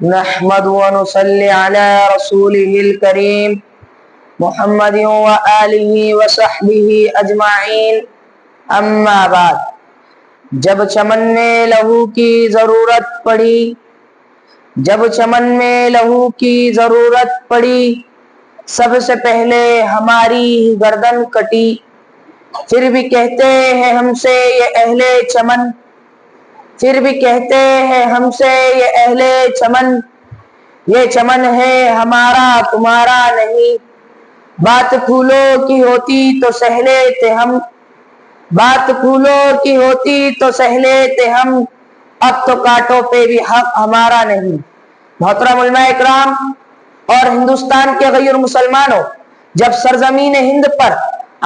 نحمد ونصلي على رسوله الكريم محمد وآلہ وصحبہ اجمعین اما بعد۔ جب چمن میں لہو کی ضرورت پڑی، جب چمن میں لہو کی ضرورت پڑی، سب سے پہلے ہماری گردن کٹی، پھر بھی کہتے ہیں ہم سے یہ اہل چمن، پھر بھی کہتے ہیں ہم سے یہ اہل چمن، یہ چمن ہے ہمارا تمہارا نہیں، بات پھولوں کی ہوتی تو سہ لیتے ہم، بات پھولوں کی ہوتی تو سہ لیتے ہم، اب تو کانٹوں پہ بھی حق ہمارا نہیں۔ محترم علماء اکرام اور ہندوستان کے غیر مسلمانوں، جب سرزمین ہند پر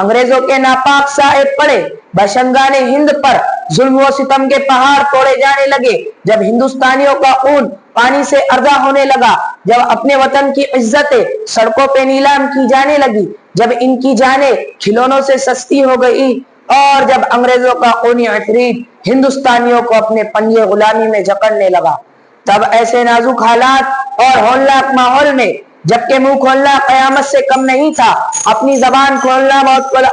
انگریزوں کے ناپاک سائے پڑے، باشندگان ہند پر ظلم و ستم کے پہاڑ توڑے جانے لگے، جب ہندوستانیوں کا خون پانی سے اردا ہونے لگا، جب اپنے وطن کی عزتیں سڑکوں پہ نیلام کی جانے لگی، جب ان کی جانیں کھلونوں سے سستی ہو گئی، اور جب انگریزوں کا خونی عفریت ہندوستانیوں کو اپنے پنجے غلامی میں جکڑنے لگا، تب ایسے نازک حالات اور ہولناک ماحول میں جبکہ منہ کھولنا قیامت سے کم نہیں تھا، اپنی زبان کھولنا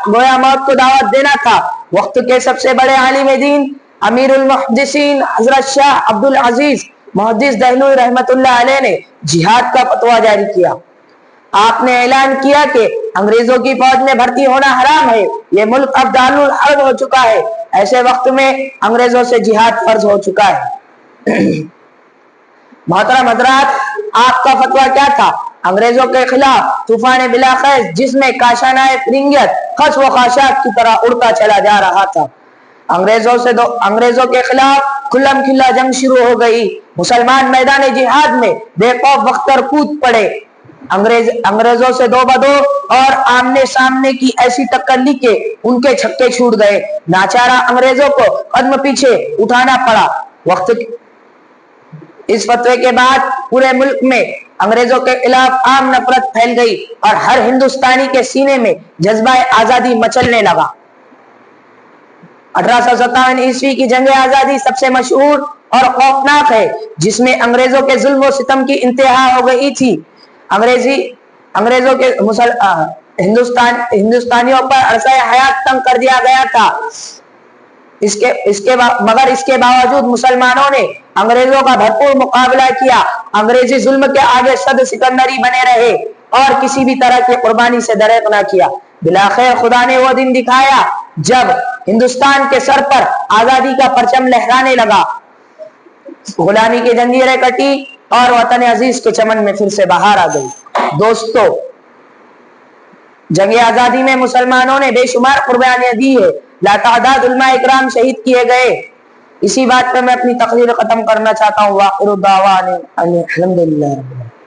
گویا موت کو دعوت دینا تھا، وقت کے سب سے بڑے عالم دین امیر المحدثین حضرت شاہ عبدالعزیز محدث دہلوی رحمت اللہ علیہ نے جہاد کا فتویٰ جاری کیا۔ آپ نے اعلان کیا کہ انگریزوں کی فوج میں بھرتی ہونا حرام ہے، یہ ملک اب دارالحرب ہو چکا ہے، ایسے وقت میں انگریزوں سے جہاد فرض ہو چکا ہے۔ محترم حضرات، آپ کا فتویٰ کیا تھا؟ انگریزوں کے خلاف طوفان بلاخیز جس میں کاشانہ فرنگیت خس و خاشاک کی طرح اڑتا چلا جا رہا تھا۔ انگریزوں کے خلاف کھلم کھلا جنگ شروع ہو گئی، مسلمان میدان جہاد میں بے خوف بختر کود پڑے، انگریزوں سے دو بدو اور آمنے سامنے کی ایسی ٹکر لی کہ ان کے چھکے چھوٹ گئے، ناچارہ انگریزوں کو قدم پیچھے اٹھانا پڑا۔ اس فتوے کے بعد پورے ملک میں انگریزوں کے خلاف عام نفرت پھیل گئی اور ہر ہندوستانی کے سینے میں جذبہ آزادی مچلنے لگا۔ 1857 عیسوی کی جنگ آزادی سب سے مشہور اور خوفناک ہے، جس میں انگریزوں کے ظلم و ستم کی انتہا ہو گئی تھی۔ انگریزوں کے ہندوستانیوں پر عرصہ حیات تنگ کر دیا گیا تھا، مگر اس کے باوجود مسلمانوں نے انگریزوں کا بھرپور مقابلہ کیا، انگریزی ظلم کے آگے صد سکندری بنے رہے اور کسی بھی طرح کی قربانی سے دریغ نہ کیا۔ بلاخیر خدا نے وہ دن دکھایا جب ہندوستان کے سر پر آزادی کا پرچم لہرانے لگا، غلامی کی جنجیریں کٹی اور وطن عزیز کے چمن میں پھر سے بہار آ گئی۔ دوستو، جنگ آزادی میں مسلمانوں نے بے شمار قربانیاں دی ہے، لاتعداد علماء اکرام شہید کیے گئے۔ اسی بات پہ میں اپنی تقریر ختم کرنا چاہتا ہوں۔ وآخر دعوانا ان الحمد للہ رب العالمین۔